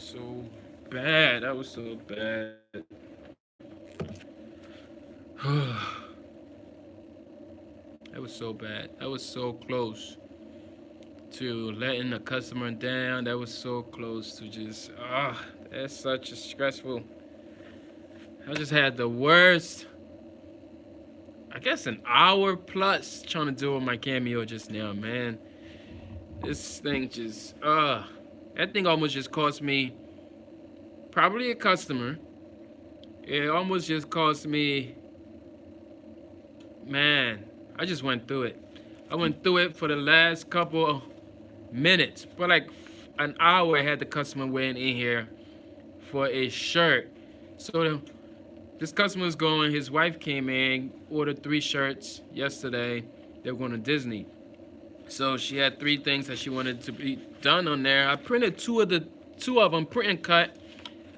so bad. That was so bad. That was so bad. That was so close to letting the customer down. That was so close to just that's such a stressful. I just had the worst. I guess an hour plus trying to deal with my Cameo just now, man. This thing just that thing almost just cost me probably a customer. It almost just cost me, man. I just went through it. I went through it for the last couple of minutes, for like an hour. I had the customer waiting in here for a shirt. So this customer was going. His wife came in, ordered 3 shirts yesterday. They were going to Disney. So she had 3 things that she wanted to be done on there. I printed two of them, print and cut.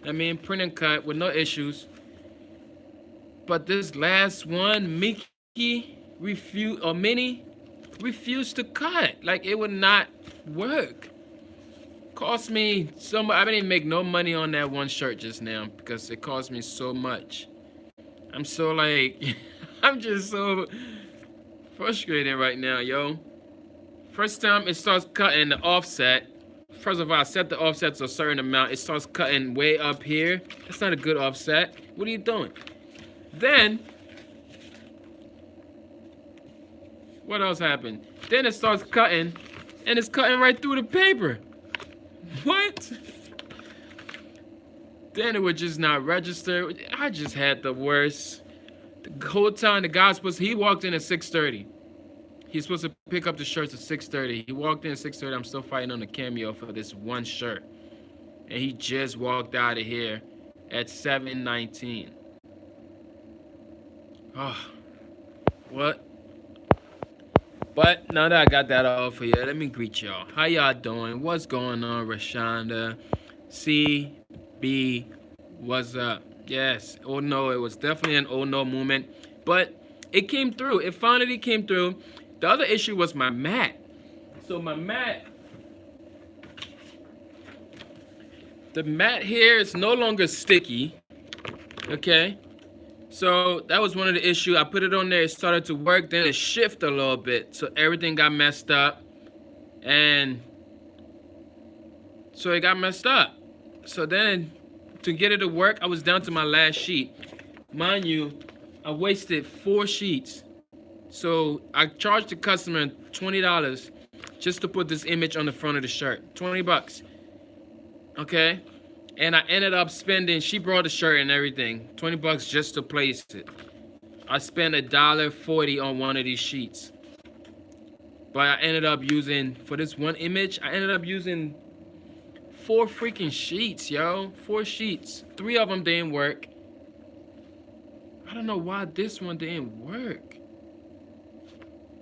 Print and cut with no issues. But this last one, Minnie refused to cut. Like, it would not work. Cost me so much. I didn't make no money on that one shirt just now because it cost me so much. I'm so like, I'm just so frustrated right now, yo. First time it starts cutting the offset. First of all, I set the offset to a certain amount. It starts cutting way up here. That's not a good offset. What are you doing? Then, what else happened? Then it starts cutting, and it's cutting right through the paper. What? Then it would just not register. I just had the worst. The whole time the guy he walked in at 6:30. He's supposed to pick up the shirts at 6:30. He walked in at 6:30. I'm still fighting on the Cameo for this one shirt. And he just walked out of here at 7:19. Oh, what? But now that I got that all for you, let me greet y'all. How y'all doing? What's going on, Rashonda? CB, what's up? Yes. Oh no, it was definitely an oh no moment. But it came through. It finally came through. The other issue was my mat. So my mat, the mat here is no longer sticky. Okay. So that was one of the issues. I put it on there, it started to work, then it shifted a little bit. So everything got messed up. And so it got messed up. So then to get it to work, I was down to my last sheet. Mind you, I wasted 4 sheets. So I charged the customer $20 just to put this image on the front of the shirt. $20. Okay? And I ended up spending, she brought the shirt and everything, $20 just to place it. I spent $1.40 on one of these sheets. But I ended up using, for this one image, I ended up using 4 freaking sheets, yo. 4 sheets. 3 of them didn't work. I don't know why this one didn't work.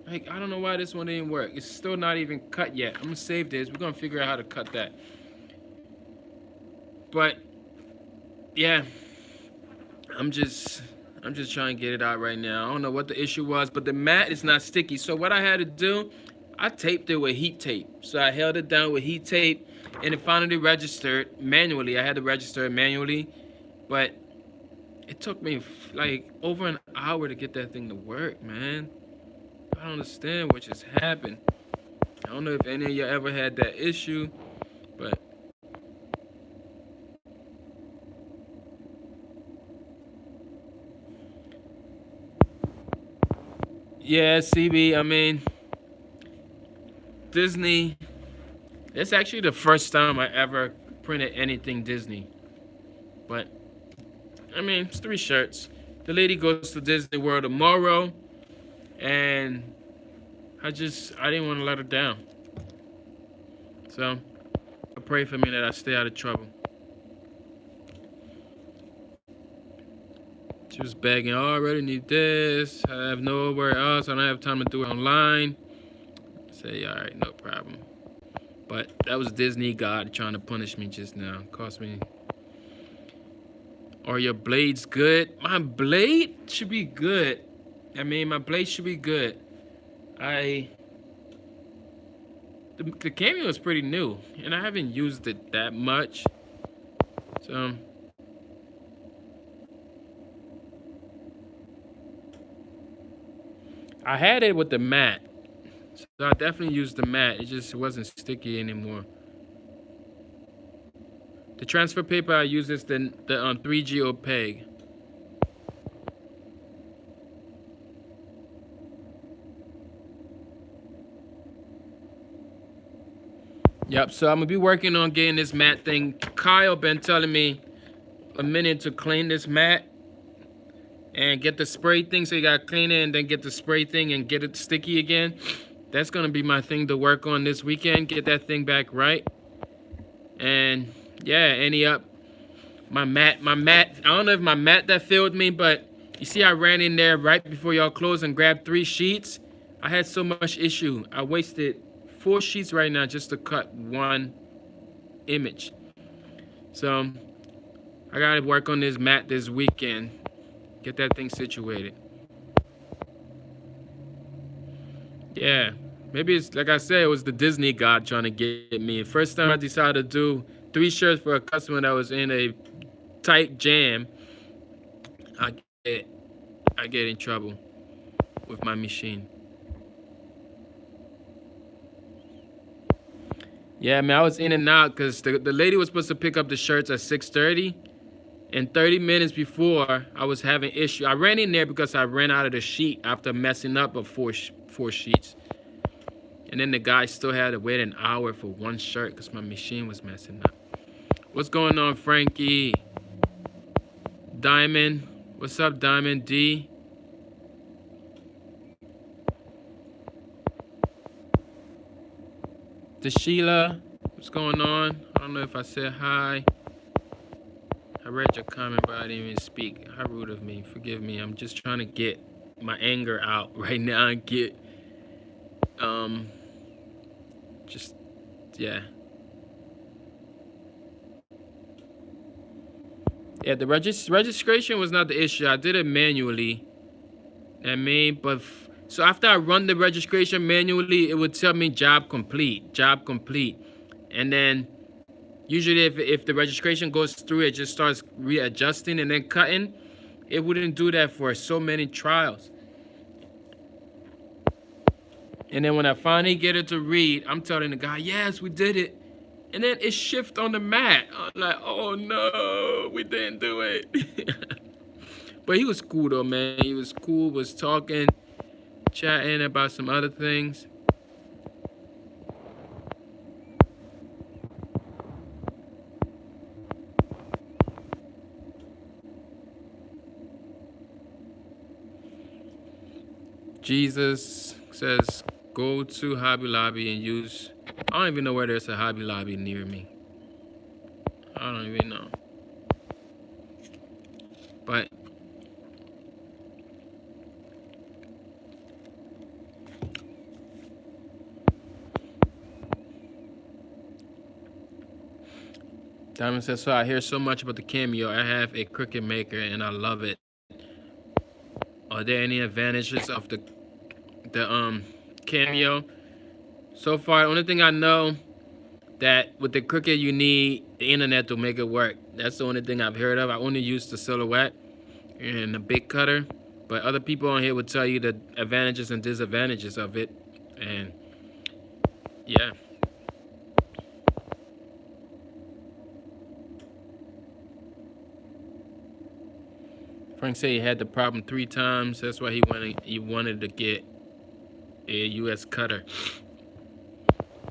Like, I don't know why this one didn't work. It's still not even cut yet. I'm gonna save this. We're gonna figure out how to cut that. But yeah, I'm just trying to get it out right now. I don't know what the issue was, but the mat is not sticky. So what I had to do, I taped it with heat tape. So I held it down with heat tape, and it finally registered manually. I had to register it manually, but it took me like over an hour to get that thing to work, man. I don't understand what just happened. I don't know if any of you ever had that issue, but yeah, CB, Disney, it's actually the first time I ever printed anything Disney. But, it's 3 shirts. The lady goes to Disney World tomorrow, and I didn't want to let her down. So, pray for me that I stay out of trouble. She was begging, oh, I already need this. I have nowhere else. I don't have time to do it online. I say, all right, no problem. But that was Disney God trying to punish me just now. Cost me. Are your blades good? My blade should be good. My blade should be good. The Cameo is pretty new, and I haven't used it that much. So I had it with the mat. So I definitely used the mat. It just wasn't sticky anymore. The transfer paper I use is the 3G opaque. Yep, so I'm gonna be working on getting this mat thing. Kyle been telling me a minute to clean this mat and get the spray thing. So you gotta clean it and then get the spray thing and get it sticky again. That's gonna be my thing to work on this weekend. Get that thing back right. And yeah, my mat. I don't know if my mat that failed me, but you see I ran in there right before y'all closed and grabbed 3 sheets. I had so much issue. I wasted 4 sheets right now just to cut 1 image. So I gotta work on this mat this weekend. Get that thing situated. Yeah, maybe it's like I said, it was the Disney God trying to get me. First time I decided to do 3 shirts for a customer that was in a tight jam, I get in trouble with my machine. Yeah, man, I was in and out because the lady was supposed to pick up the shirts at 6:30. And 30 minutes before, I was having issue. I ran in there because I ran out of the sheet after messing up of four sheets. And then the guy still had to wait an hour for 1 shirt because my machine was messing up. What's going on, Frankie? Diamond. What's up, Diamond D? The Sheila. What's going on? I don't know if I said hi. I read your comment, but I didn't even speak. How rude of me. Forgive me. I'm just trying to get my anger out right now and get, just, yeah. Yeah, the registration was not the issue. I did it manually. But so after I run the registration manually, it would tell me job complete. And then usually if the registration goes through, it just starts readjusting and then cutting. It wouldn't do that for so many trials. And then when I finally get it to read, I'm telling the guy, yes, we did it. And then it shifts on the mat. I'm like, oh no, we didn't do it. But he was cool though, man. He was cool, was talking, chatting about some other things. Jesus says, go to Hobby Lobby and use... I don't even know where there's a Hobby Lobby near me. I don't even know. But... Diamond says, so I hear so much about the Cameo. I have a Cricut Maker and I love it. Are there any advantages of the Cameo? So far, the only thing I know that with the Cricut you need the internet to make it work. That's the only thing I've heard of. I only use the silhouette and the big cutter, but other people on here would tell you the advantages and disadvantages of it. And yeah. Frank said he had the problem 3 times. That's why he wanted to get a US cutter.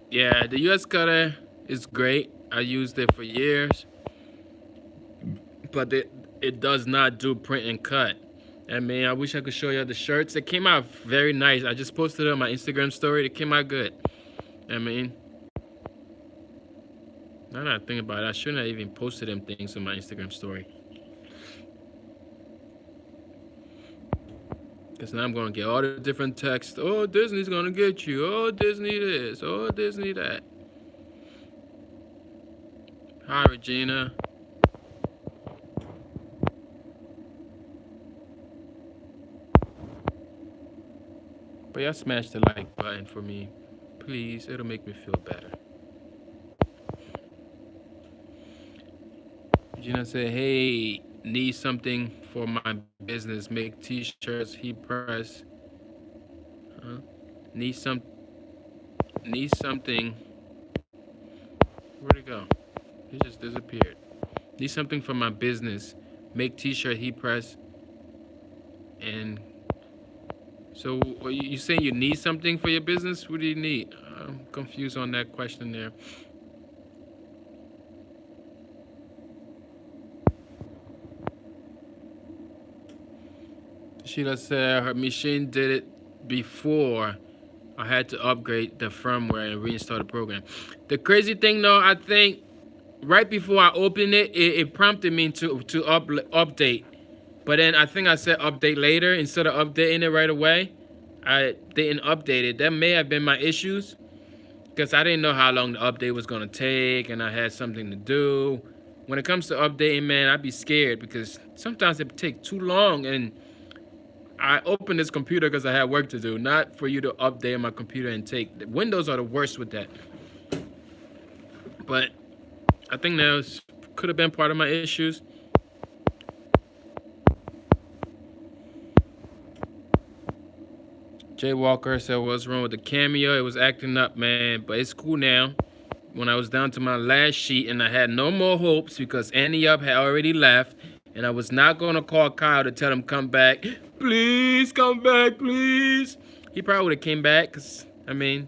Yeah, the US cutter is great. I used it for years. But it does not do print and cut. I mean, I wish I could show you the shirts. It came out very nice. I just posted it on my Instagram story. It came out good. I mean, now that I think about it, I shouldn't have even posted them things on my Instagram story. Because now I'm going to get all the different texts. Oh, Disney's going to get you. Oh, Disney this. Oh, Disney that. Hi, Regina. But y'all smash the like button for me. Please, it'll make me feel better. Gina said, "Hey, need something for my business. Make T-shirts, heat press. Huh? Need some. Need something. Where'd it go? It just disappeared. Need something for my business. Make T-shirt, heat press, and so you saying you need something for your business? What do you need? I'm confused on that question there." Sheila said her machine did it before I had to upgrade the firmware and reinstall the program. The crazy thing though, I think right before I opened it, it prompted me to update. But then I think I said update later instead of updating it right away. I didn't update it. That may have been my issues because I didn't know how long the update was going to take and I had something to do. When it comes to updating, man, I'd be scared because sometimes it takes too long, and I opened this computer because I had work to do, not for you to update my computer and take. Windows are the worst with that. But I think that could have been part of my issues. Jay Walker said, "What's wrong with the Cameo? It was acting up, man, but it's cool now." When I was down to my last sheet and I had no more hopes because Annie Up had already left, and I was not going to call Kyle to tell him come back. Please come back, please. He probably would have came back because, I mean,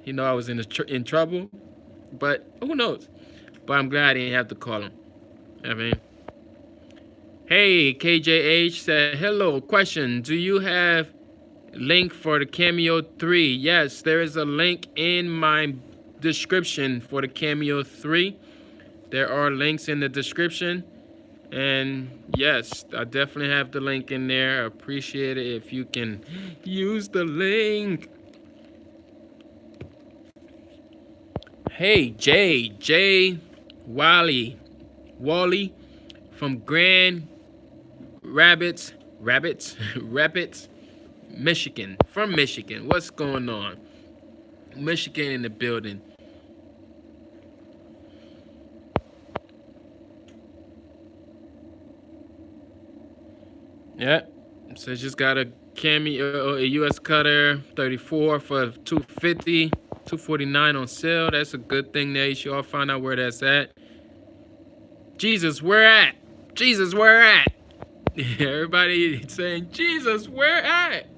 he know I was in trouble, but who knows? But I'm glad I didn't have to call him. I mean, hey, KJH said, "Hello, question. Do you have link for the Cameo 3? Yes, there is a link in my description for the Cameo 3. There are links in the description. And yes, I definitely have the link in there. I appreciate it if you can use the link." Hey, Jay Wally from Grand Rapids, Michigan. From Michigan. What's going on? Michigan in the building. Yeah. So just got a Cameo, a US cutter, 34 for 250, 249 on sale. That's a good thing there. You should all find out where that's at. Jesus, where at? Jesus, where at? Everybody saying, Jesus, where at?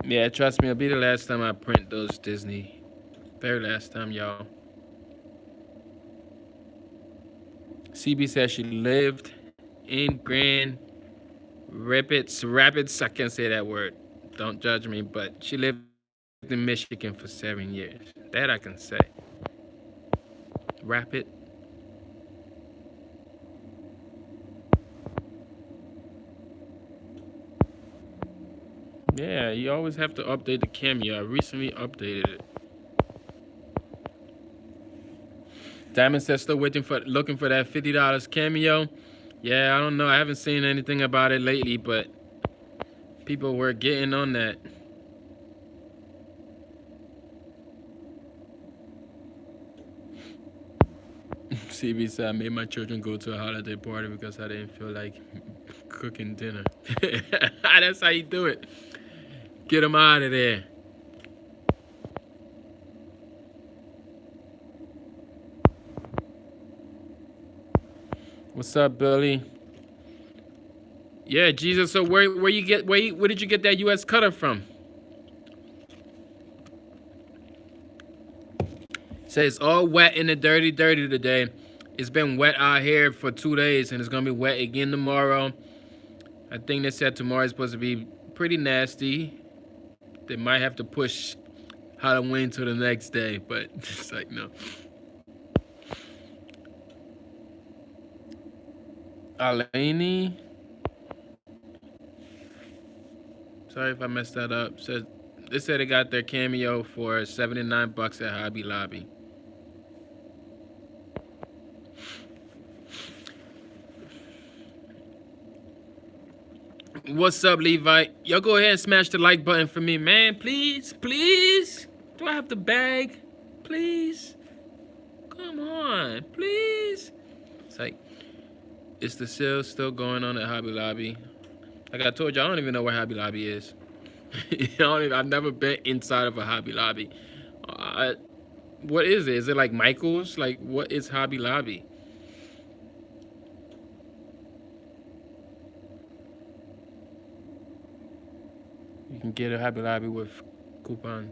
Yeah, trust me, it'll be the last time I print those Disney. Very last time, y'all. CB says she lived in Grand Rapids. I can't say that word. Don't judge me, but she lived in Michigan for 7 years. That I can say. Rapid. Yeah, you always have to update the Cameo. I recently updated it. Diamond says still looking for that $50 Cameo. Yeah, I don't know. I haven't seen anything about it lately, but people were getting on that. CB said I made my children go to a holiday party because I didn't feel like cooking dinner. That's how you do it. Get them out of there. What's up, Billy? Yeah, Jesus. So where did you get that US cutter from? Says it's all wet in the dirty today. It's been wet out here for 2 days, and it's gonna be wet again tomorrow. I think they said tomorrow is supposed to be pretty nasty. They might have to push Halloween to the next day, but it's like no. Alani, sorry if I messed that up. Says they said they got their Cameo for $79 at Hobby Lobby. What's up, Levi? Y'all go ahead and smash the like button for me, man. Please, please. Do I have to beg? Please. Come on, please. It's like, is the sale still going on at Hobby Lobby? Like I told you, I don't even know where Hobby Lobby is. I've never been inside of a Hobby Lobby. What is it? Is it like Michael's? Like, what is Hobby Lobby? You can get a Hobby Lobby with coupon.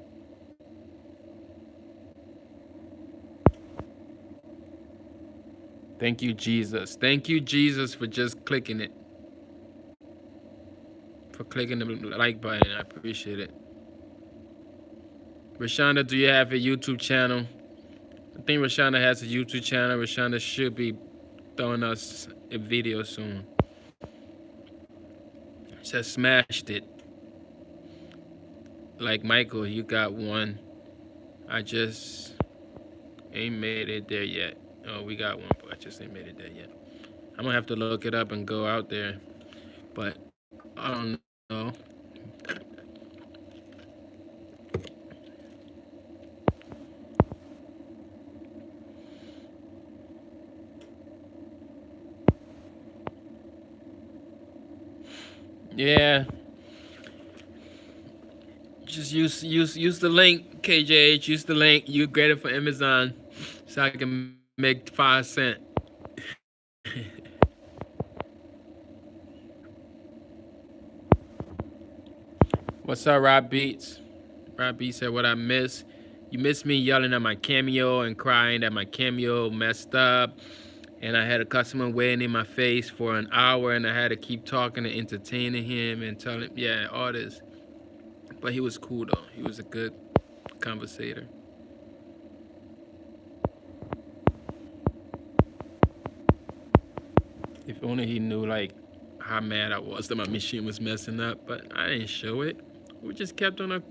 Thank you, Jesus. Thank you, Jesus, for just clicking it. For clicking the like button. I appreciate it. Rashonda, do you have a YouTube channel? I think Rashonda has a YouTube channel. Rashonda should be throwing us a video soon. She says smashed it. Like Michael, you got one. I just ain't made it there yet. Oh, we got one, but I just ain't made it there yet. I'm gonna have to look it up and go out there. But I don't know. Yeah. Just use the link, KJH. Use the link. You get it for Amazon, so I can make 5 cents. What's up, Rob Beats? Rob Beats said, "What I miss? You miss me yelling at my Cameo and crying that my Cameo messed up, and I had a customer waiting in my face for an hour, and I had to keep talking and entertaining him and telling him, yeah, all this." But he was cool though. He was a good conversator. If only he knew like how mad I was that my machine was messing up, but I didn't show it. We just kept on a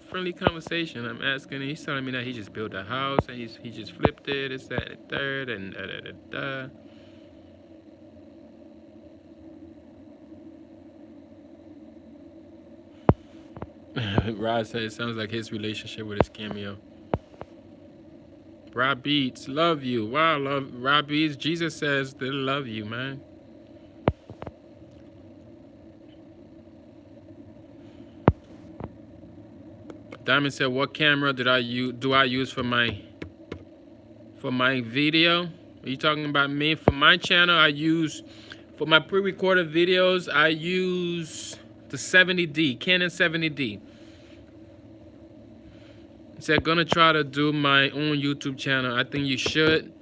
friendly conversation. I'm asking, and he's telling me that he just built a house and he just flipped it, it's that, and third, and da. Rod said it sounds like his relationship with his Cameo. Rob Beats, love you. Wow, love Rob Beats. Jesus says they love you, man. Diamond said, "What camera do I use for my video?" Are you talking about me? For my channel, I use, for my pre-recorded videos, I use the 70D, Canon 70D. Said, "Gonna try to do my own YouTube channel." I think you should.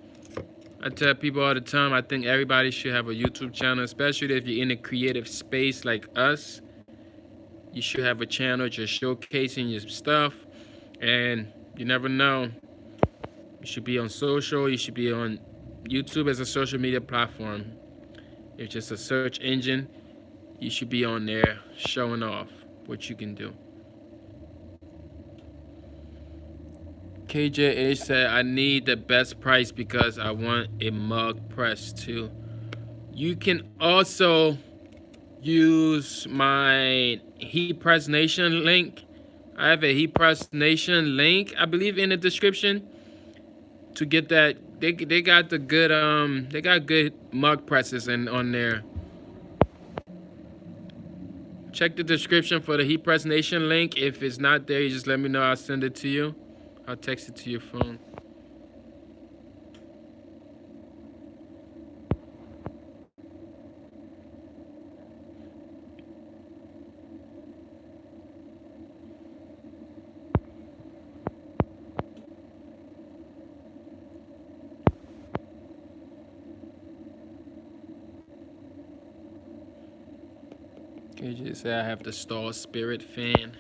I tell people all the time, I think everybody should have a YouTube channel, especially if you're in a creative space like us. You should have a channel just showcasing your stuff, and you never know. You should be on social. You should be on YouTube as a social media platform. It's just a search engine. You should be on there showing off what you can do. KJH said, "I need the best price because I want a mug press too." You can also use my Heat Press Nation link. I have a Heat Press Nation link, I believe, in the description to get that. They got the good they got good mug presses on there. Check the description for the Heat Press Nation link. If it's not there, you just let me know. I'll send it to you. I'll text it to your phone. KJ said, "I have the Star Spirit fan."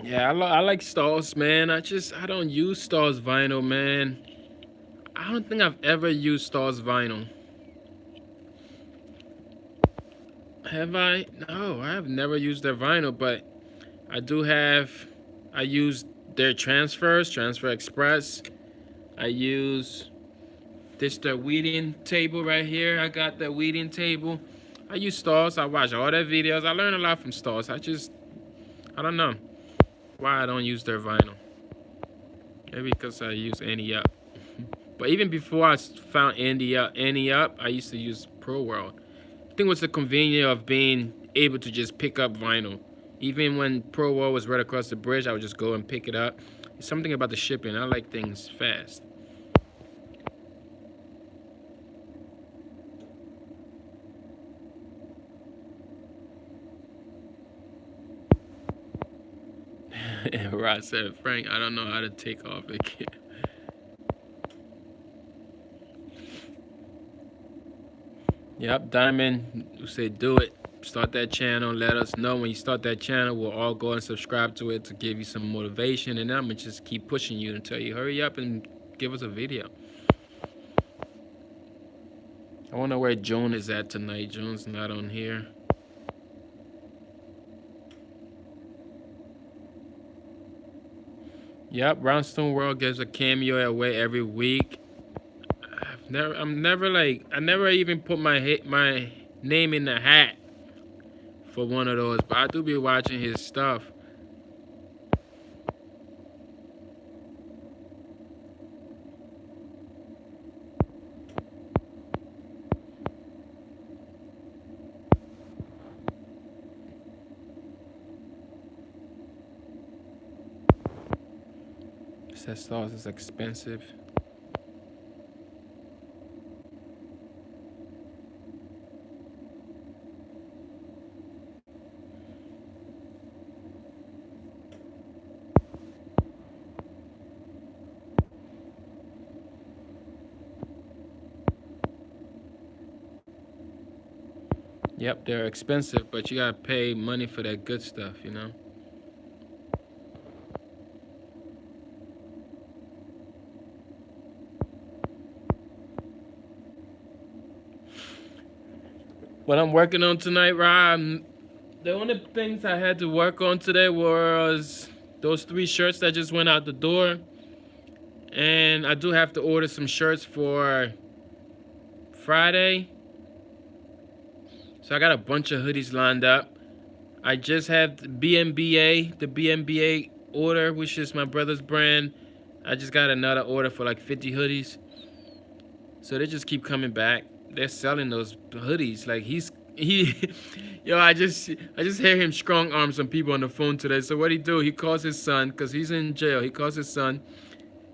Yeah, I like Stars, man. I don't use Stars vinyl, man. I don't think I've ever used Stars vinyl. Have I? No, I have never used their vinyl, but I use their transfers, Transfer Express. I use This the weeding table right here. I got the weeding table. I use Stars. I watch all their videos. I learn a lot from Stars. I don't know why I don't use their vinyl. Maybe because I use Any Up. But even before I found Any Up, I used to use Pro World. I think it was the convenience of being able to just pick up vinyl. Even when Pro World was right across the bridge, I would just go and pick it up. It's something about the shipping. I like things fast. Rod said, Frank, I don't know how to take off again. Yep, Diamond, you say do it. Start that channel. Let us know when you start that channel. We'll all go and subscribe to it to give you some motivation. And I'm going to just keep pushing you until you hurry up and give us a video. I wonder where Joan is at tonight. Joan's not on here. Yep, Brownstone World gives a cameo away every week. I never even put my name in the hat for one of those, but I do be watching his stuff. That sauce is expensive. Yep, they're expensive, but you gotta pay money for that good stuff, you know? What I'm working on tonight, Rob, the only things I had to work on today was those 3 shirts that just went out the door. And I do have to order some shirts for Friday. So I got a bunch of hoodies lined up. I just have the BMBA order, which is my brother's brand. I just got another order for like 50 hoodies. So they just keep coming back. They're selling those hoodies. Like yo, I just hear him strong arm some people on the phone today. So what he do? He calls his son, cause he's in jail. He calls his son,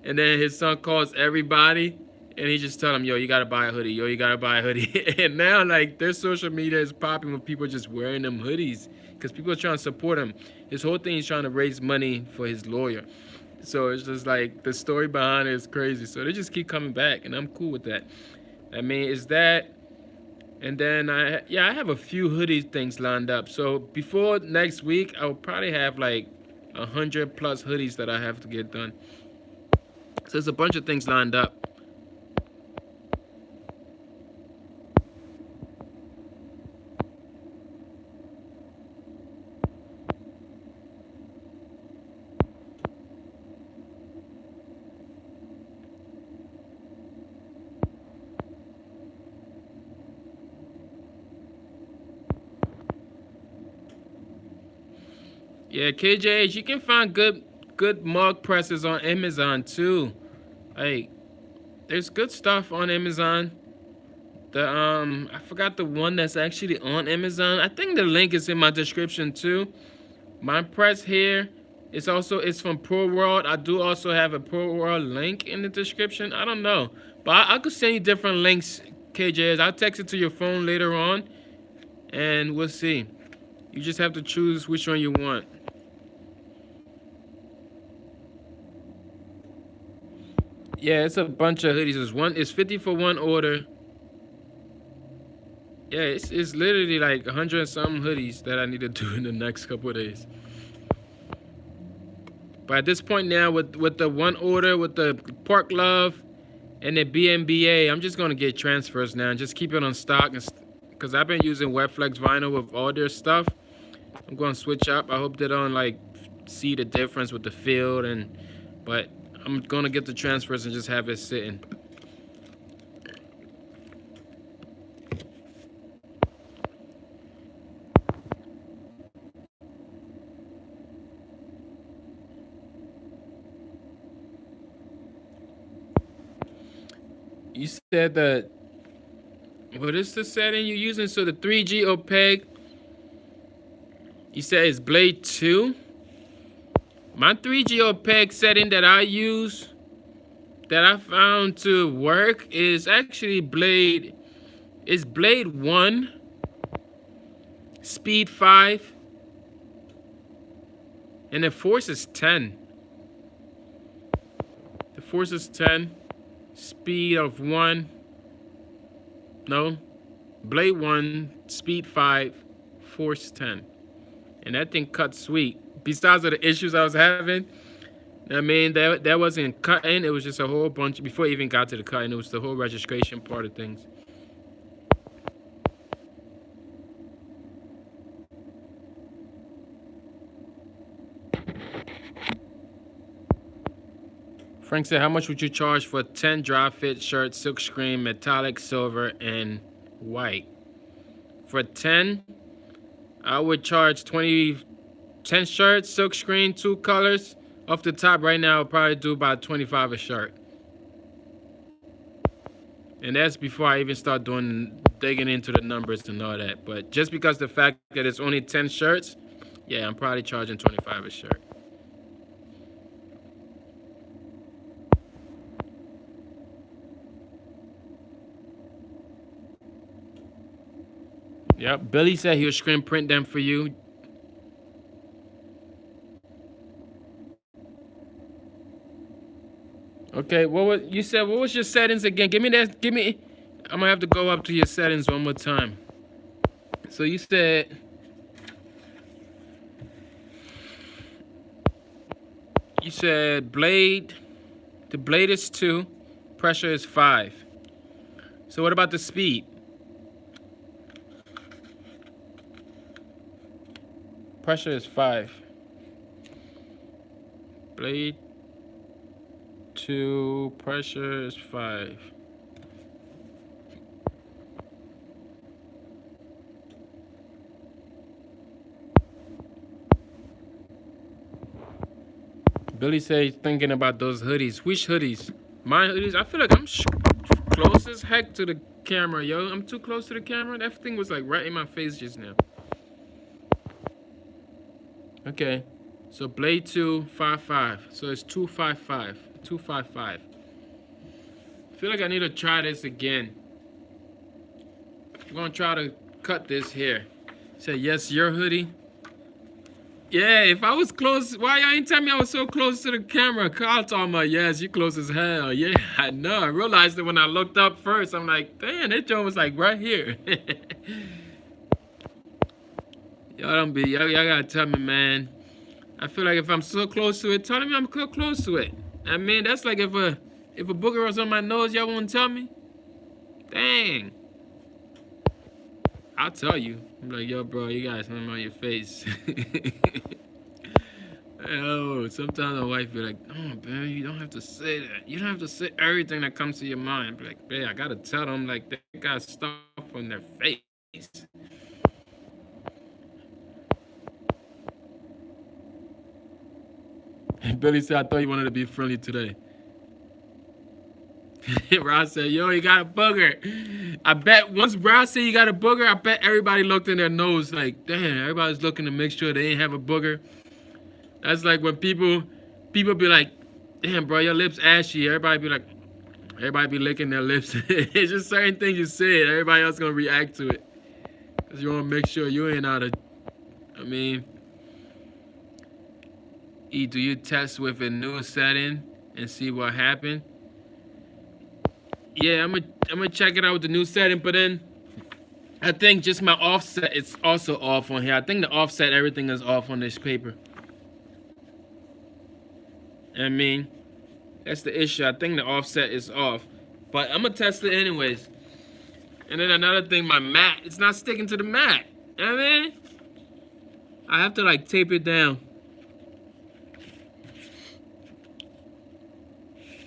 and then his son calls everybody, and he just tell him, yo, you gotta buy a hoodie. Yo, you gotta buy a hoodie. And now like their social media is popping with people just wearing them hoodies, cause people are trying to support him. His whole thing is trying to raise money for his lawyer. So it's just like the story behind it is crazy. So they just keep coming back, and I'm cool with that. I mean, is that, and then I have a few hoodie things lined up. So before next week, I'll probably have like 100 plus hoodies that I have to get done. So there's a bunch of things lined up. Yeah, KJH, you can find good mug presses on Amazon too. Like, there's good stuff on Amazon. I forgot the one that's actually on Amazon. I think the link is in my description too. My press here it's from Pro World. I do also have a Pro World link in the description. I don't know, but I could send you different links, KJS. I'll text it to your phone later on, and we'll see. You just have to choose which one you want. Yeah, it's a bunch of hoodies. It's 50 for one order. Yeah, it's literally like 100 and something hoodies that I need to do in the next couple of days. But at this point now, with the one order, with the Pork Love and the BMBA, I'm just gonna get transfers now and just keep it on stock, because I've been using Wet Flex vinyl with all their stuff. I'm gonna switch up. I hope they don't like see the difference with the field, but I'm gonna get the transfers and just have it sitting. You said that. What is the setting you're using? So the 3G opaque. You said it's blade 2. My 3G opaque setting that I use, that I found to work, is actually blade. It's blade 1, speed 5, and the force is 10. The force is 10, speed of 1. No, blade 1, speed 5, force 10. And that thing cut sweet. Besides of the issues I was having, I mean, that wasn't cutting. It was just a whole bunch. Before I even got to the cutting, it was the whole registration part of things. Frank said, how much would you charge for a 10 dry fit shirt, silk screen, metallic, silver, and white? For 10, I would charge 10 shirts, silk screen, 2 colors. Off the top right now, I'll probably do about 25 a shirt. And that's before I even start digging into the numbers and all that. But just because the fact that it's only 10 shirts, yeah, I'm probably charging 25 a shirt. Yep, Billy said he'll screen print them for you. Okay, you said? What was your settings again? Give me that. I'm gonna have to go up to your settings one more time. So you said blade. The blade is 2, pressure is 5. So what about the speed? Pressure is 5. Blade 2, pressure is 5. Billy says thinking about those hoodies. Which hoodies? My hoodies? I feel like I'm close as heck to the camera, yo. I'm too close to the camera. That thing was like right in my face just now. Okay, so blade 2, 5.5. So it's 2.55. 2.55. I feel like I need to try this again. I'm gonna try to cut this here. Say yes, your hoodie. Yeah, if I was close, why y'all ain't tell me I was so close to the camera? Carl talking about, yes, you close as hell. Yeah, I know. I realized it when I looked up first. I'm like, damn, that joint was like right here. Y'all gotta tell me, man. I feel like if I'm so close to it, tell me I'm so close to it. I mean, that's like if a booger was on my nose, y'all won't tell me? Dang. I'll tell you. I'm like, yo, bro, you got something on your face. Oh, sometimes my wife be like, oh, man, you don't have to say that. You don't have to say everything that comes to your mind. Be like, man, I gotta tell them like they got stuff on their face. Billy said, I thought you wanted to be friendly today. Ross said, yo, you got a booger. I bet once Ross said you got a booger, I bet everybody looked in their nose like, damn, everybody's looking to make sure they ain't have a booger. That's like when people be like, damn, bro, your lips ashy. Everybody be licking their lips. It's just certain things you say. Everybody else gonna react to it. Because you want to make sure you ain't out of, I mean, do you test with a new setting and see what happened? Yeah, I'm gonna check it out with the new setting, but then I think just my offset is also off on here. I think the offset, everything is off on this paper. I mean, that's the issue. I think the offset is off, but I'm gonna test it anyways. And then another thing, my mat, it's not sticking to the mat. You know what I mean? I have to like tape it down.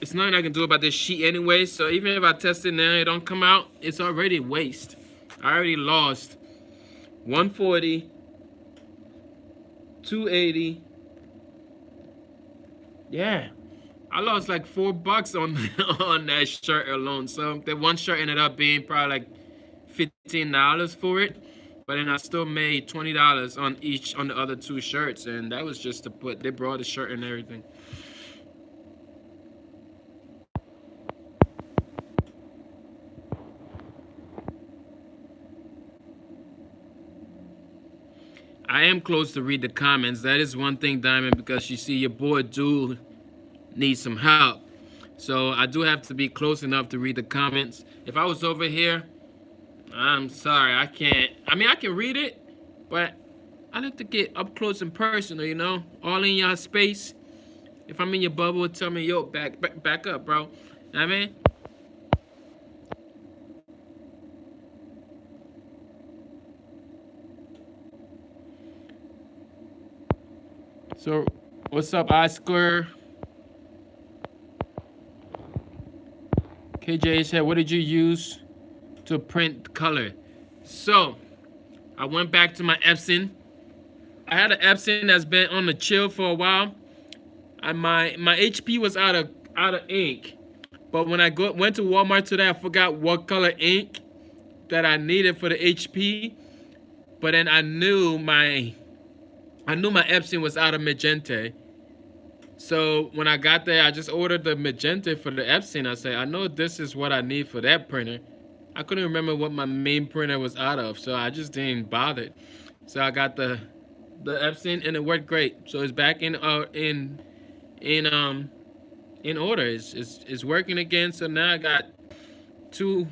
It's nothing I can do about this sheet anyway, so even if I test it now, it don't come out, it's already waste. I already lost 140, 280. Yeah, I lost like $4 on on that shirt alone. So the one shirt ended up being probably like $15 for it, but then I still made $20 on each on the other two shirts, and that was just to put. They brought the shirt and everything. I am close to read the comments. That is one thing, Diamond, because you see your boy do need some help. So I do have to be close enough to read the comments. If I was over here, I'm sorry, I can't. I mean, I can read it, but I like to get up close and personal, you know? All in your space. If I'm in your bubble, tell me, yo, back up, bro. You know what I mean? So, what's up, Oscar? KJ said, what did you use to print color? So, I went back to my Epson. I had an Epson that's been on the chill for a while. My HP was out of ink. But when I went to Walmart today, I forgot what color ink that I needed for the HP. But then I knew my Epson was out of magenta. So when I got there, I just ordered the magenta for the Epson. I said, I know this is what I need for that printer. I couldn't remember what my main printer was out of, so I just didn't bother. So I got the Epson, and it worked great. So it's back in order. It's working again. So now I got two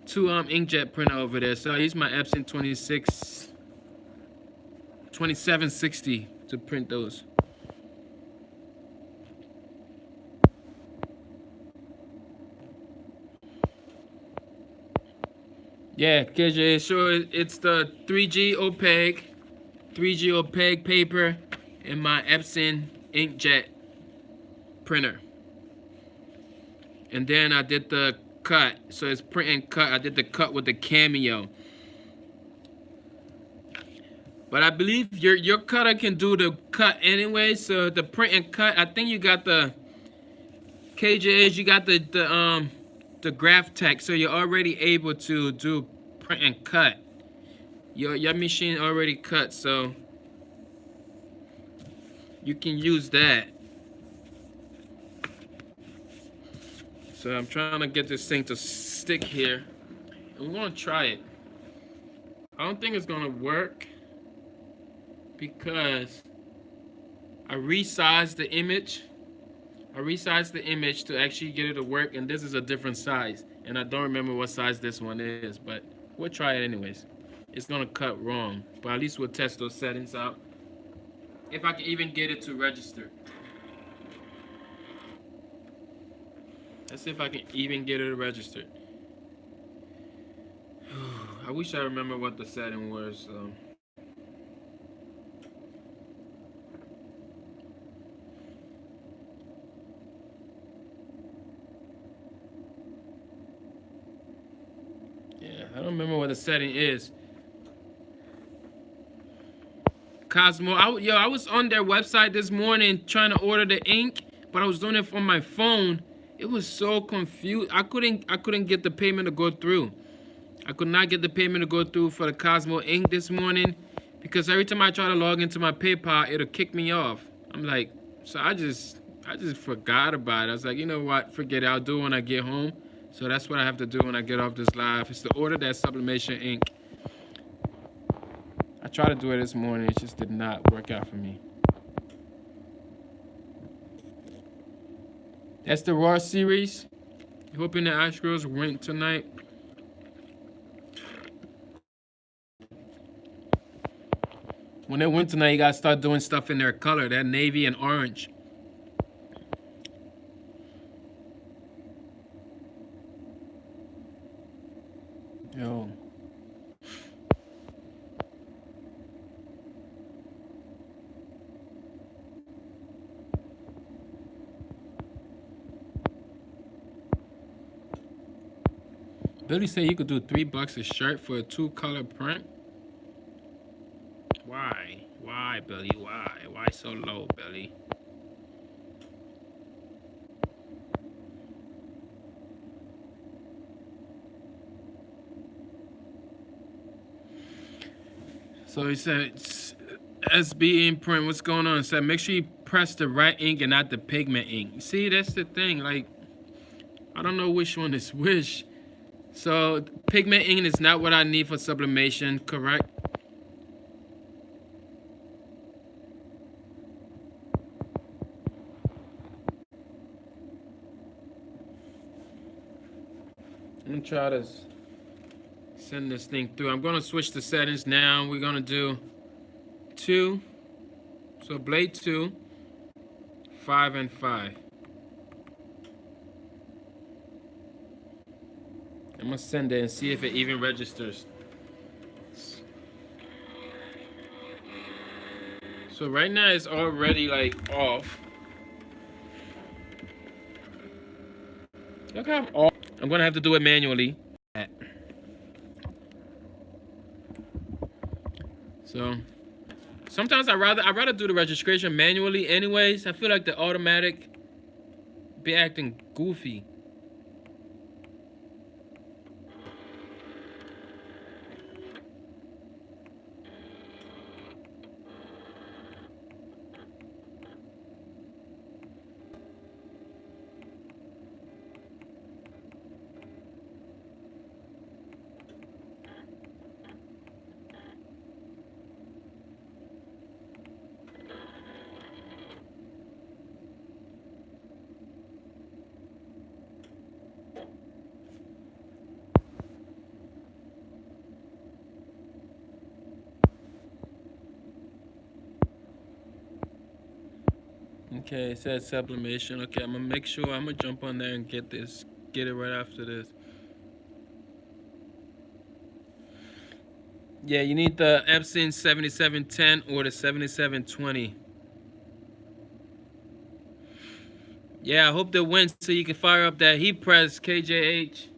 inkjet printer over there. So I use my Epson 2760 to print those. Yeah, KJ, sure, it's the 3G opaque paper and my Epson inkjet printer. And then I did the cut, so it's print and cut. I did the cut with the Cameo. But I believe your cutter can do the cut anyway, so the print and cut, I think you got the KJs, you got the graph tech, so you're already able to do print and cut. Your machine already cut, so you can use that. So I'm trying to get this thing to stick here. I'm gonna try it. I don't think it's gonna work because I resized the image. I resized the image to actually get it to work, and this is a different size. And I don't remember what size this one is, but we'll try it anyways. It's gonna cut wrong, but at least we'll test those settings out. If I can even get it to register. Let's see if I can even get it to register. I wish I remember what the setting was. Yeah, I don't remember what the setting is. Cosmo, I was on their website this morning trying to order the ink, but I was doing it from my phone. It was so confused. I couldn't get the payment to go through. I could not get the payment to go through for the Cosmo ink this morning because every time I try to log into my PayPal, it'll kick me off. I'm like, so I just forgot about it. I was like, you know what? Forget it. I'll do it when I get home. So that's what I have to do when I get off this live. It's to order that Sublimation ink. I tried to do it this morning. It just did not work out for me. That's the Raw series. Hoping the Astros win tonight. When they win tonight, you gotta start doing stuff in their color, that navy and orange. Yo. Billy said you could do $3 a shirt for a 2-color print. Why? Why, Billy? Why? Why so low, Billy? So he said, SB imprint, what's going on? He said, make sure you press the right ink and not the pigment ink. See, that's the thing. Like, I don't know which one is which. So pigment ink is not what I need for sublimation, correct? I'm gonna try to send this thing through. I'm gonna switch the settings now. We're gonna do 2. So blade 2, 5 and 5. I'm gonna send it and see if it even registers. So right now it's already like off. Look how off. I'm gonna have to do it manually. So sometimes I'd rather do the registration manually anyways. I feel like the automatic be acting goofy. Okay, it says sublimation. Okay, I'm gonna make sure I'm gonna jump on there and get it right after this. Yeah, you need the Epson 7710 or the 7720. Yeah, I hope they win so you can fire up that heat press, KJH.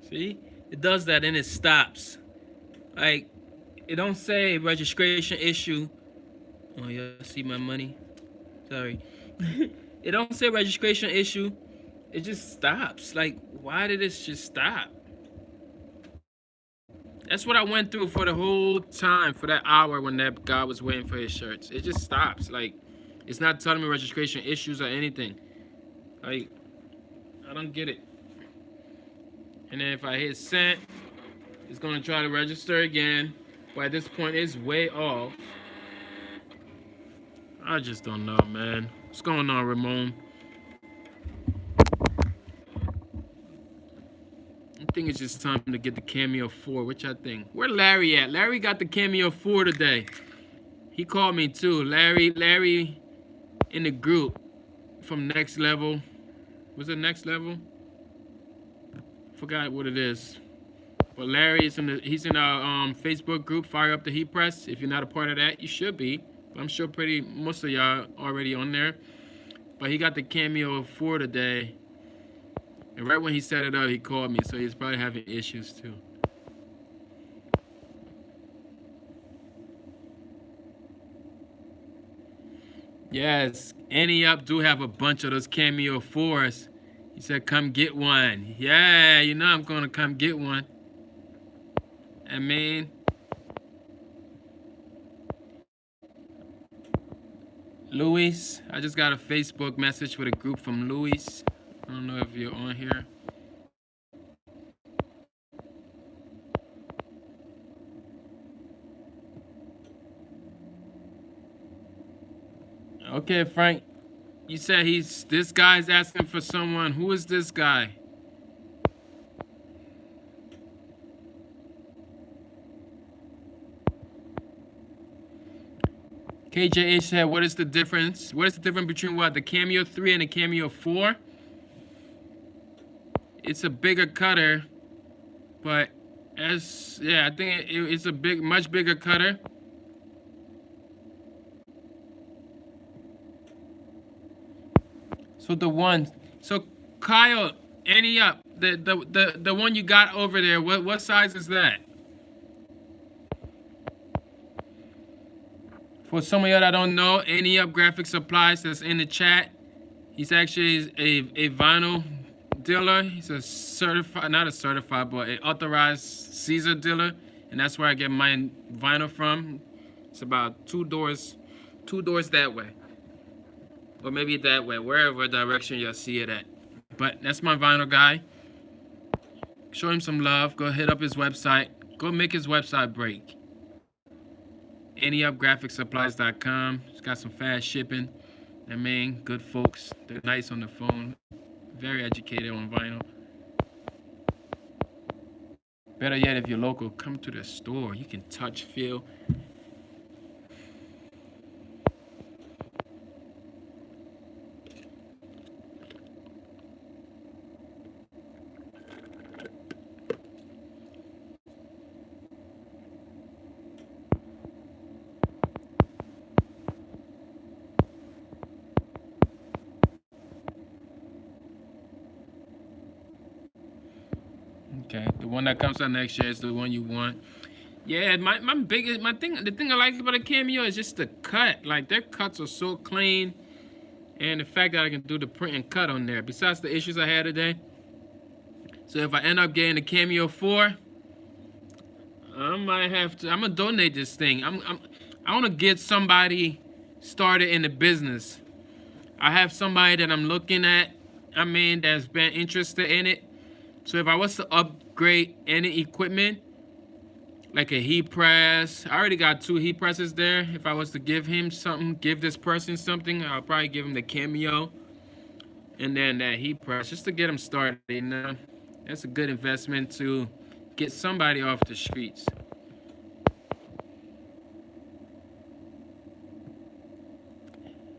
See, it does that and it stops. Like, it don't say registration issue. Oh, y'all see my money? Sorry. It don't say registration issue. It just stops. Like, why did this just stop? That's what I went through for the whole time, for that hour when that guy was waiting for his shirts. It just stops. Like, it's not telling me registration issues or anything. Like, I don't get it. And then if I hit send, it's gonna try to register again. But at this point, it's way off. I just don't know, man. What's going on, Ramon? I think it's just time to get the Cameo 4, which I think. Where Larry at? Larry got the Cameo 4 today. He called me too. Larry in the group from Next Level. Was it Next Level? Forgot what it is. But Larry is he's in our Facebook group, Fire Up the Heat Press. If you're not a part of that, you should be. I'm sure most of y'all already on there. But he got the Cameo 4 today. And right when he set it up, he called me. So he's probably having issues too. Yes, Annie Up do have a bunch of those Cameo 4s. He said, come get one. Yeah, you know I'm going to come get one. I mean, Luis, I just got a Facebook message with a group from Luis. I don't know if you're on here. Okay, Frank. You said this guy's asking for someone. Who is this guy? KJH said, what is the difference? What is the difference between what? The Cameo 3 and the Cameo 4? It's a bigger cutter, but I think it's a much bigger cutter. So Kyle, any up the one you got over there? What size is that? For some of y'all that don't know, any up graphic supplies that's in the chat. He's actually a vinyl dealer. He's a certified, not a certified, but an authorized Caesar dealer, and that's where I get my vinyl from. It's about two doors that way, or maybe that way, wherever direction you'll see it at. But that's my vinyl guy. Show him some love. Go hit up his website. Go make his website break. anyupgraphicsupplies.com. It's got some fast shipping. I mean, good folks. They're nice on the phone. Very educated on vinyl. Better yet, if you're local, come to the store. You can touch, feel. Okay, the one that comes out next year is the one you want. Yeah, the thing I like about a Cameo is just the cut. Like, their cuts are so clean, and the fact that I can do the print and cut on there. Besides the issues I had today. So if I end up getting a Cameo 4, I might have to. I'm gonna donate this thing. I want to get somebody started in the business. I have somebody that I'm looking at. I mean, that's been interested in it. So if I was to upgrade any equipment, like a heat press, I already got 2 heat presses there. If I was to give this person something, I'll probably give him the Cameo and then that heat press just to get them started. You know, that's a good investment to get somebody off the streets.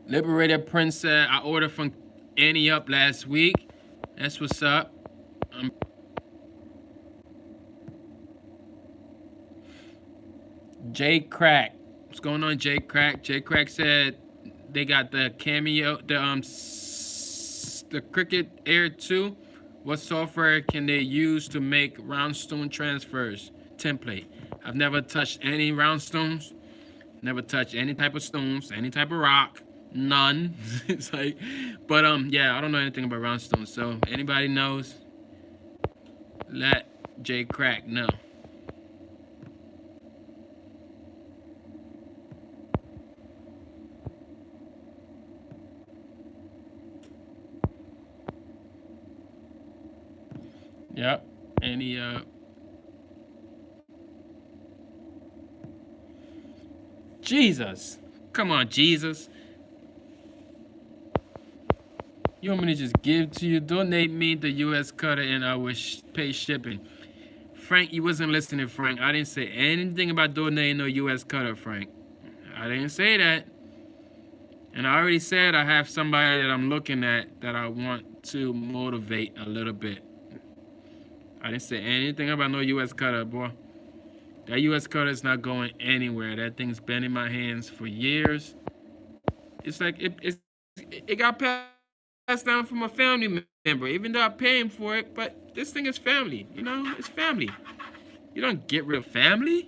Liberated Prince said I ordered from Annie Up last week. That's what's up. J Crack, what's going on, J Crack? J Crack said they got the Cameo, the Cricut Air 2. What software can they use to make roundstone transfers? Template. I've never touched any roundstones. Never touched any type of stones, any type of rock. None. It's like, but yeah, I don't know anything about roundstones. So anybody knows, let J Crack know. Yep. Any Jesus. Come on, Jesus. You want me to just give to you? Donate me the US cutter and I will pay shipping. Frank, you wasn't listening, Frank. I didn't say anything about donating no US cutter, Frank. I didn't say that. And I already said I have somebody that I'm looking at that I want to motivate a little bit. I didn't say anything about no US cutter, boy. That US cutter is not going anywhere. That thing's been in my hands for years. It's like it got passed down from a family member, even though I pay him for it. But this thing is family, you know. It's family. You don't get rid of family.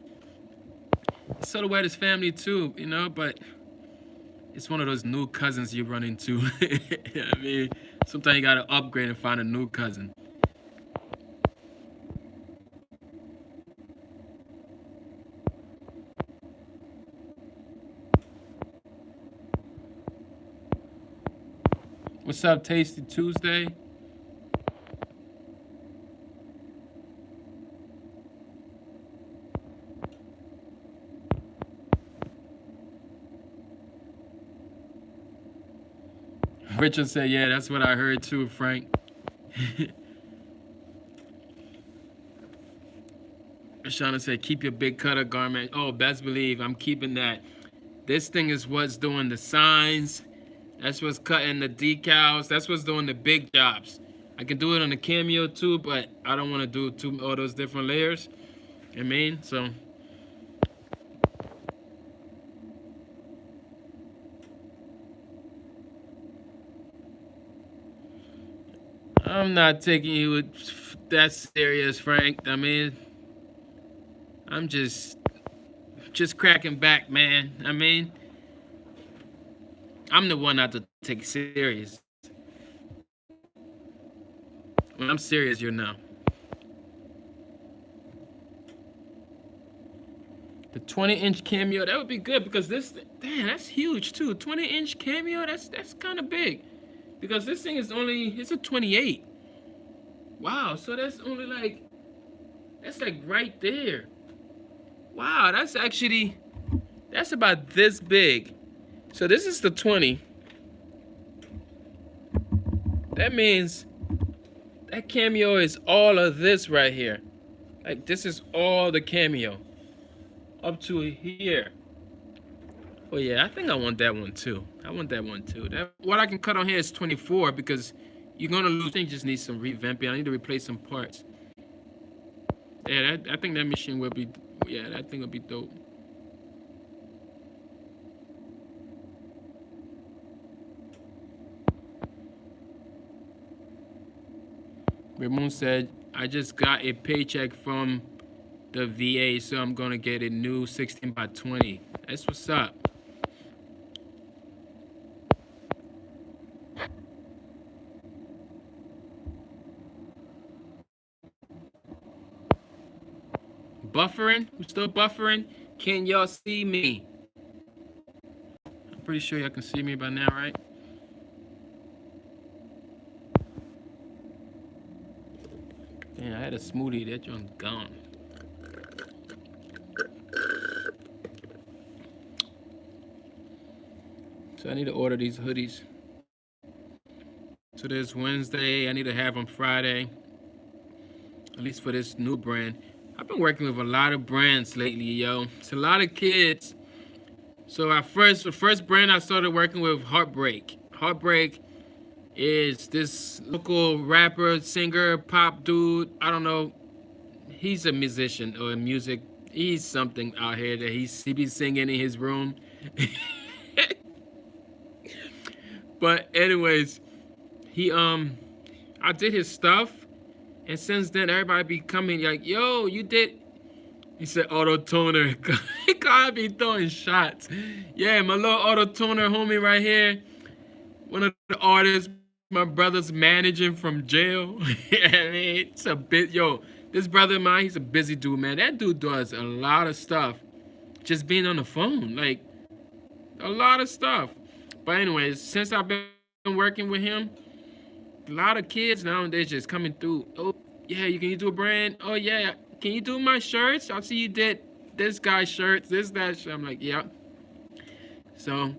Silhouette is family too, you know. But it's one of those new cousins you run into. I mean, sometimes you gotta upgrade and find a new cousin. What's up, Tasty Tuesday? Richard said, yeah, that's what I heard too, Frank. Shauna said, keep your big cutter garment. Oh, best believe I'm keeping that. This thing is what's doing the signs. That's what's cutting the decals. That's what's doing the big jobs. I can do it on the Cameo too, but I don't want to do all those different layers. I mean, so I'm not taking you that serious, Frank. I mean, I'm just cracking back, man. I mean, I'm the one not to take serious. When I'm serious, you're not. The 20-inch Cameo, that would be good because this, damn, that's huge too. 20-inch Cameo, that's kind of big. Because this thing is only, it's a 28. Wow, so that's only like, that's like right there. Wow, that's actually, that's about this big. So this is the 20. That means that Cameo is all of this right here. Like this is all the Cameo. Up to here. Oh yeah, I think I want that one too. I want that one too. What I can cut on here is 24 because you're gonna lose. I think just needs some revamping. I need to replace some parts. Yeah, I think that machine will be. Yeah, that thing will be dope. Ramon said, "I just got a paycheck from the VA, so I'm gonna get a new 16 by 20. That's what's up." Buffering? Who's still buffering? Can y'all see me? I'm pretty sure y'all can see me by now, right? Damn, I had a smoothie. That joint's gone. So I need to order these hoodies. So there's Wednesday. I need to have them Friday. At least for this new brand. I've been working with a lot of brands lately, yo. It's a lot of kids. So the first brand I started working with, Heartbreak. Heartbreak is this local rapper, singer, pop dude. I don't know. He's a musician or a music. He's something out here that he be singing in his room. But anyways, I did his stuff, and since then everybody be coming like, yo, you did. He said auto toner. He gotta be throwing shots. Yeah, my little auto toner homie right here. One of the artists my brother's managing from jail. Yeah, I mean, it's a bit, yo. This brother of mine, he's a busy dude, man. That dude does a lot of stuff, just being on the phone, like a lot of stuff. But anyways, since I've been working with him, a lot of kids nowadays just coming through. Oh yeah, can you do a brand? Oh yeah, can you do my shirts? I see you did this guy's shirts, that shirt. I'm like, yeah. So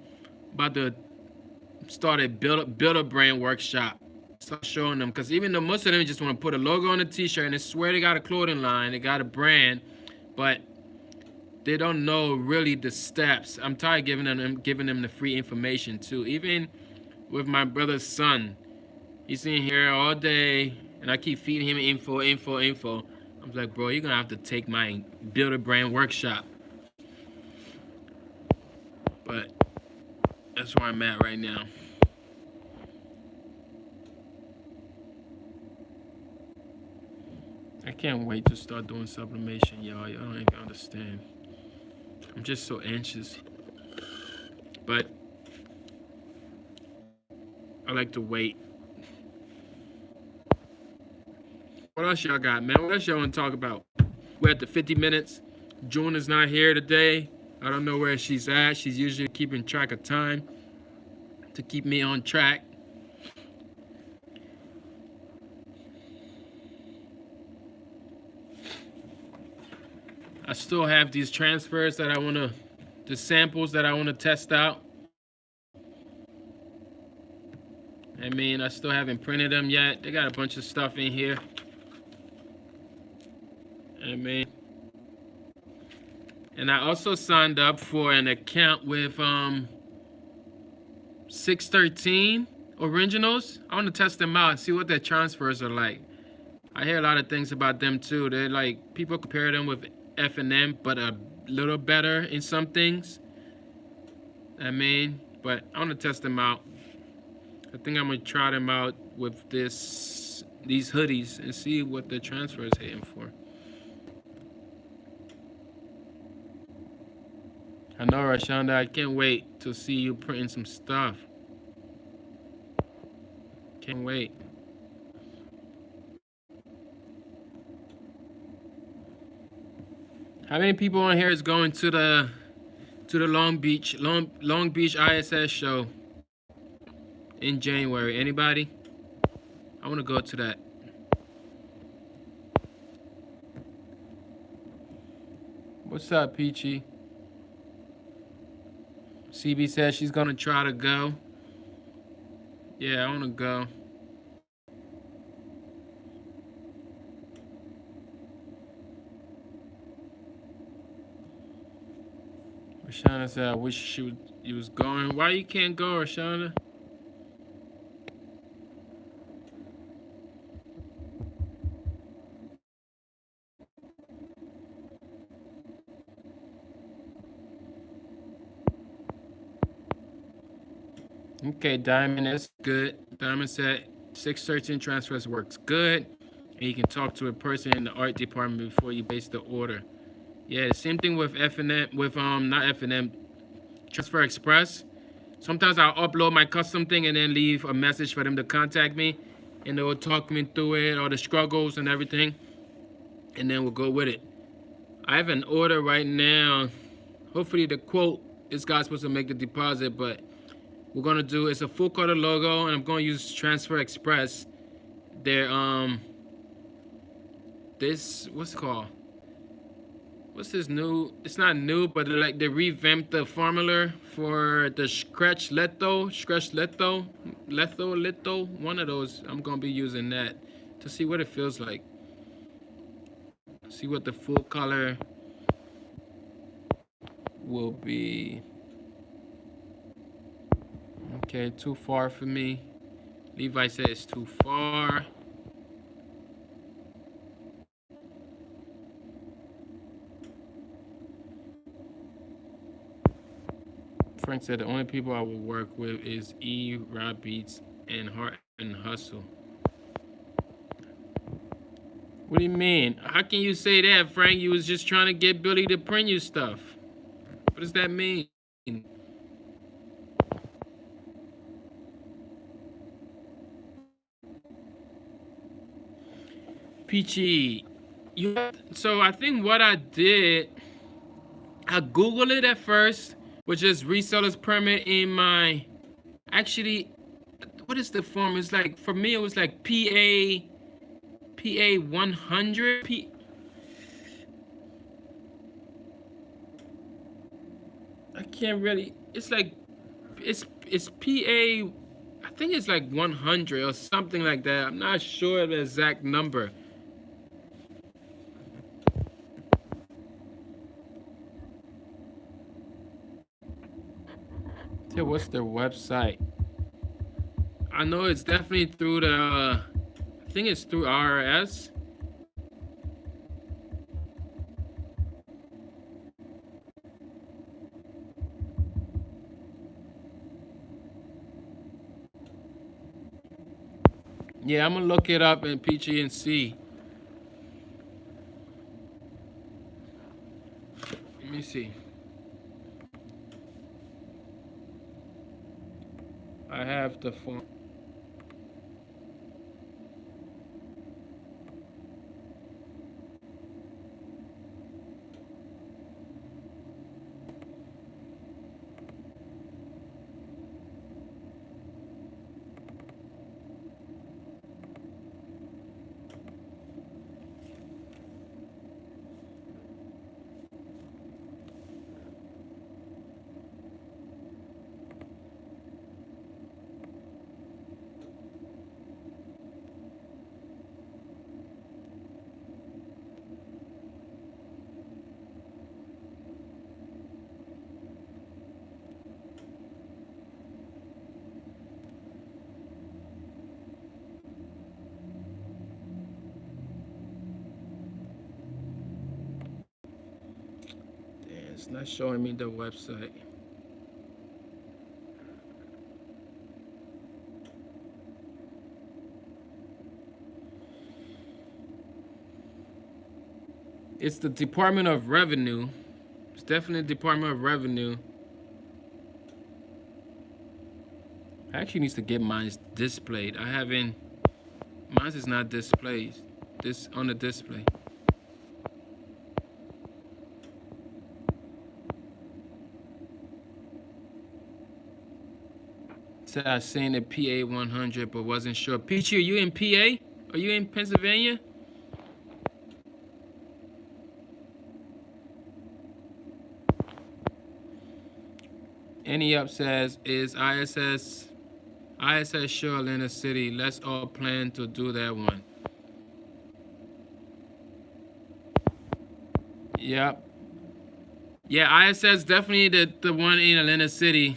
about to start a build a brand workshop. Start showing them, because even though most of them just want to put a logo on a t-shirt and they swear they got a clothing line, they got a brand, but they don't know really the steps. I'm tired of giving them the free information too. Even with my brother's son, he's in here all day, and I keep feeding him info. I'm like, bro, you're gonna have to take my build a brand workshop. But that's where I'm at right now. I can't wait to start doing sublimation, y'all. Y'all don't even understand. I'm just so anxious. But I like to wait. What else y'all got, man? What else y'all want to talk about? We're at the 50 minutes. June is not here today. I don't know where she's at. She's usually keeping track of time to keep me on track. I still have these transfers that the samples that I want to test out. I mean, I still haven't printed them yet. They got a bunch of stuff in here. I mean, and I also signed up for an account with 613. Originals, I want to test them out and see what their transfers are like. I hear a lot of things about them too. They're like, people compare them with F&M, but a little better in some things. I mean, but I want to test them out. I think I'm gonna try them out with these hoodies and see what the transfer is hitting for. I know, Rashonda, I can't wait to see you printing some stuff. Can't wait. How many people on here is going to the Long Beach ISS show in January? Anybody? I want to go to that. What's up, Peachy? CB says she's gonna try to go. Yeah, I want to go. Rashana said, I wish you was going. Why you can't go, Rashana? Okay, Diamond, that's good. Diamond said 613 transfers works good. And you can talk to a person in the art department before you place the order. Yeah, the same thing with F&M, with not F&M, Transfer Express. Sometimes I'll upload my custom thing and then leave a message for them to contact me, and they'll talk me through it, all the struggles and everything, and then we'll go with it. I have an order right now. Hopefully the quote, this guy's supposed to make the deposit, but we're gonna do, it's a full color logo, and I'm gonna use Transfer Express. They're this, what's it called? What's this new? It's not new, but like they revamped the formula for the Scratch Letho, one of those. I'm gonna be using that to see what it feels like. See what the full color will be. Okay, too far for me. Levi said it's too far. Frank said the only people I will work with is Rob Beats, and Heart and Hustle. What do you mean? How can you say that, Frank? You was just trying to get Billy to print you stuff. What does that mean? Peachy, so I think what I did, I Googled it at first, which is reseller's permit in my, actually, what is the form? It's like, for me, it was like PA 100. I can't really, it's like, it's PA, I think it's like 100 or something like that. I'm not sure the exact number. Yeah, what's their website? I know it's definitely through the, I think it's through RRS. Yeah, I'm gonna look it up in Peachy and see. Let me see. I have the form. It's not showing me the website. It's the Department of Revenue. It's definitely Department of Revenue. I actually need to get mine displayed. I haven't. Mine is not displayed. This on the display. Said I seen the PA 100, but wasn't sure. Peachy, are you in PA? Are you in Pennsylvania? Any up says, is ISS sure Atlanta City? Let's all plan to do that one. Yep. Yeah, ISS definitely the one in Atlanta City.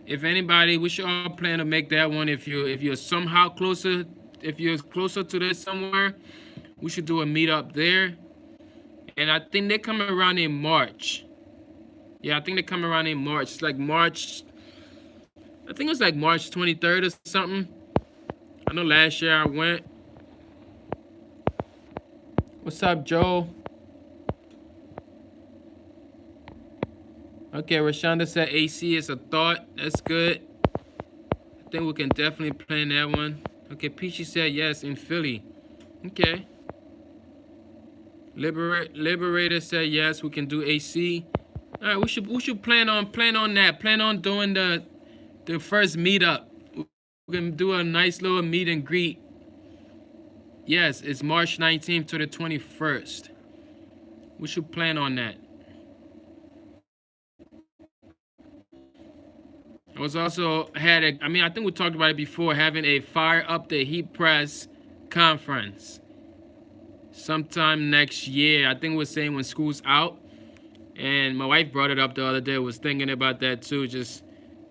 If anybody, we should all plan to make that one. If you're somehow closer, if you're closer to this somewhere, we should do a meetup there. And I think they come around in March. Yeah, I think they come around in March. It's like March. I think it was like March 23rd or something. I know last year I went. What's up, Joe? Okay, Rashonda said AC is a thought. That's good. I think we can definitely plan that one. Okay, Peachy said yes in Philly. Okay. Liberator said yes, we can do AC. All right, we should plan on that. Plan on doing the first meetup. We can do a nice little meet and greet. Yes, it's March 19th to the 21st. We should plan on that. I was also I think we talked about it before, having a Fire Up the Heat Press conference sometime next year. I think we're saying when school's out. And my wife brought it up the other day. Was thinking about that too, just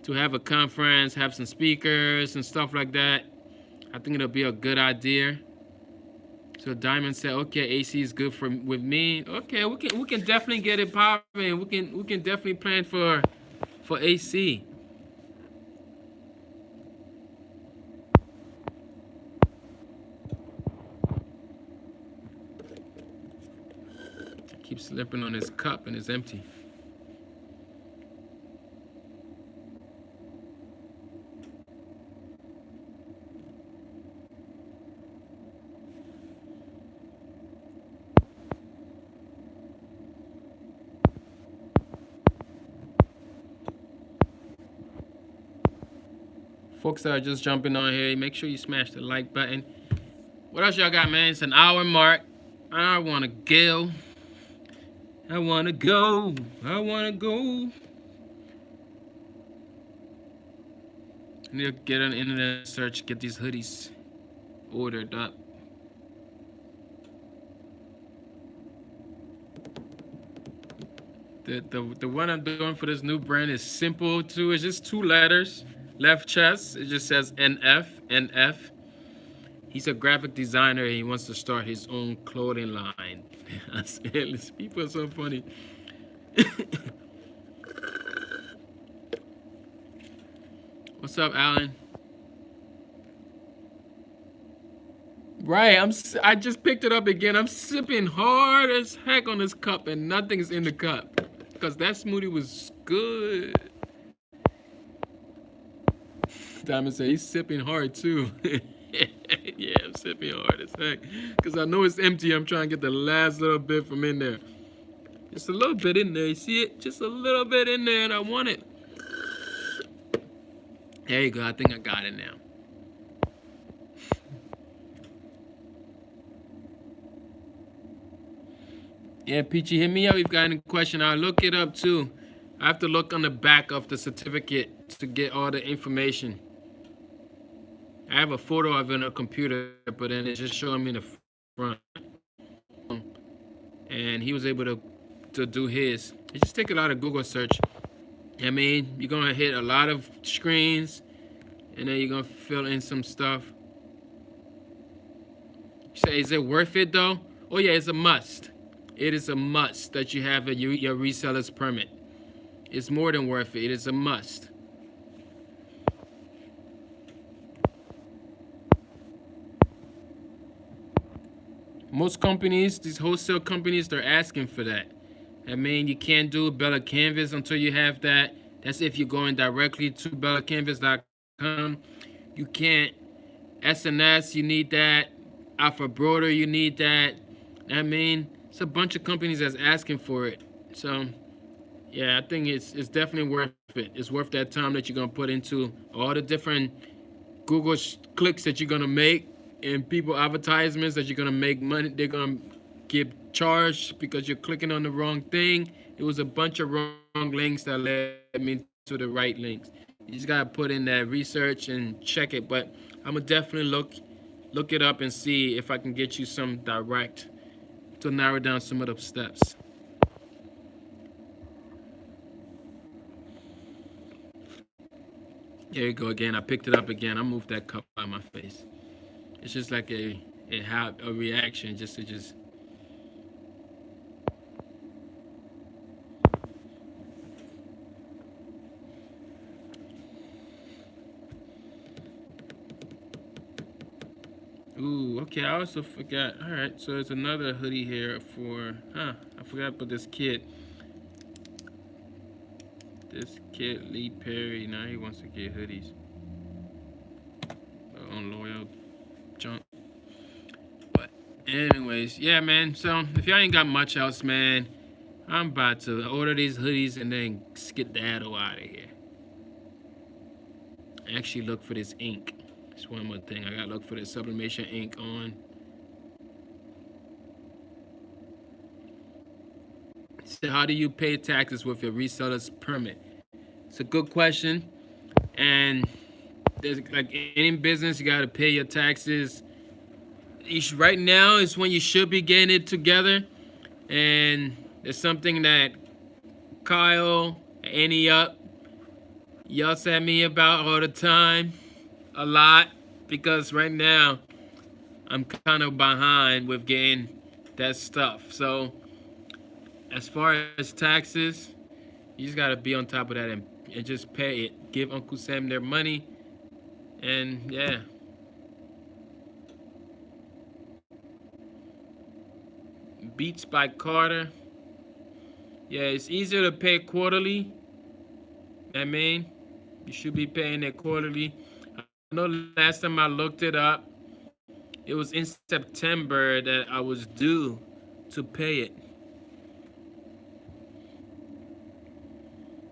to have a conference, have some speakers and stuff like that. I think it'll be a good idea. So Diamond said, "Okay, AC is good with me. Okay, we can definitely get it popping. We can definitely plan for AC." Keep slipping on his cup and it's empty. Folks that are just jumping on here, make sure you smash the like button. What else y'all got, man? It's an hour mark. I want to go. I want to go. I want to go. I need to get an internet search, get these hoodies ordered up. The one I'm doing for this new brand is simple too. It's just 2 letters. Left chest, it just says NF. He's a graphic designer. He wants to start his own clothing line. These people are so funny. What's up, Alan? Right, I just picked it up again. I'm sipping hard as heck on this cup, and nothing's in the cup because that smoothie was good. Diamond said he's sipping hard too. Yeah, I'm sipping hard as heck because I know it's empty. I'm trying to get the last little bit from in there. Just a little bit in there. You see it? Just a little bit in there, and I want it. There you go. I think I got it now. Yeah, Peachy, hit me up if you've got any question. I'll look it up too. I have to look on the back of the certificate to get all the information. I have a photo of it on a computer, but then it's just showing me the front. And he was able to do his. You just take it out of Google search. I mean, you're gonna hit a lot of screens, and then you're gonna fill in some stuff. You say, is it worth it though? Oh yeah, it's a must. It is a must that you have your reseller's permit. It's more than worth it. It is a must. Most companies, these wholesale companies, they're asking for that. I mean, you can't do Bella Canvas until you have that. That's if you're going directly to bellacanvas.com. You can't SNS, you need that. Alpha Broader, you need that. I mean, it's a bunch of companies that's asking for it. So, yeah, I think it's definitely worth it. It's worth that time that you're gonna put into all the different Google clicks that you're gonna make and people advertisements that you're gonna make money. They're gonna get charged because you're clicking on the wrong thing. It was a bunch of wrong links that led me to the right links. You just gotta put in that research and check it. But I'm gonna definitely look it up and see if I can get you some direct to narrow down some of the steps. There you go again. I picked it up again. I moved that cup out of my face. It's just like a reaction just. Ooh, okay, I also forgot. All right, so there's another hoodie here for, I forgot about this kid. This kid, Lee Perry, now he wants to get hoodies. Unloyal junk. But anyways, yeah, man, so if y'all ain't got much else, man, I'm about to order these hoodies and then skedaddle out of here. Actually look for this ink. That's one more thing. I gotta look for the Sublimation ink on. So how do you pay taxes with your reseller's permit? It's a good question. And there's like any business, you gotta pay your taxes. Right now is when you should be getting it together. And there's something that Kyle, Annie up, y'all at me about all the time. A lot, because right now I'm kind of behind with getting that stuff. So as far as taxes, you just gotta be on top of that and just pay it. Give Uncle Sam their money, and yeah. Beats by Carter. Yeah, it's easier to pay quarterly. I mean, you should be paying it quarterly. I know last time I looked it up, it was in September that I was due to pay it.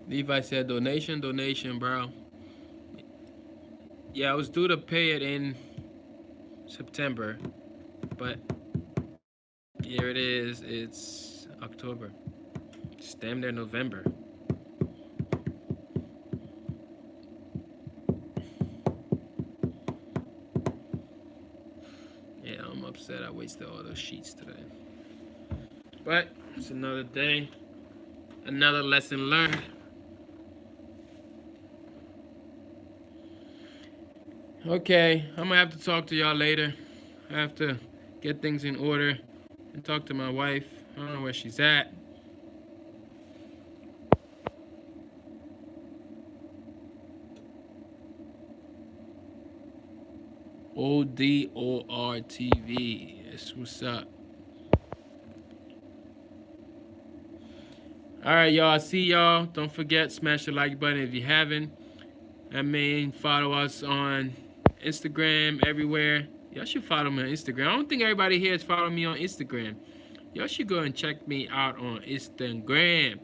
Levi said donation, bro. Yeah, I was due to pay it in September, but here it is. It's October. It's damn near November. Yeah, I'm upset I wasted all those sheets today. But it's another day, another lesson learned. Okay, I'm gonna have to talk to y'all later. I have to get things in order and talk to my wife. I don't know where she's at. ODOR TV. That's what's up. All right, y'all. See y'all. Don't forget, smash the like button if you haven't. I mean, follow us on Instagram, everywhere. Y'all should follow me on Instagram. I don't think everybody here is following me on Instagram. Y'all should go and check me out on Instagram.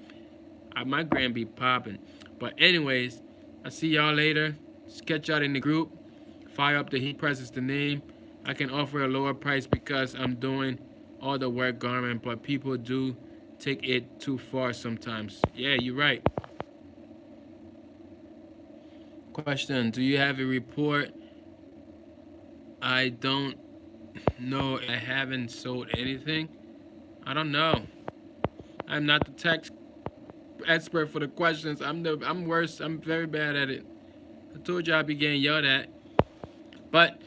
My gram be popping. But anyways, I'll see y'all later. Just catch y'all in the group. Fire up the heat press is the name. I can offer a lower price because I'm doing all the work garment, but people do take it too far sometimes. Yeah, you're right. Question, do you have a report? I don't know. I haven't sold anything. I don't know. I'm not the tax expert for the questions. I'm worse. I'm very bad at it. I told you I'd be getting yelled at. But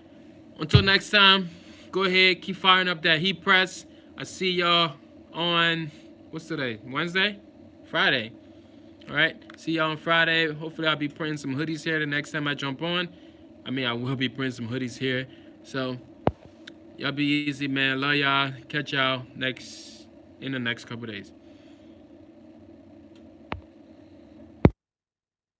until next time, go ahead, keep firing up that heat press. I see y'all on, what's today? Wednesday? Friday. All right, see y'all on Friday. Hopefully I'll be printing some hoodies here the next time I jump on. I mean, I will be printing some hoodies here. So y'all be easy, man. Love y'all. Catch y'all in the next couple days.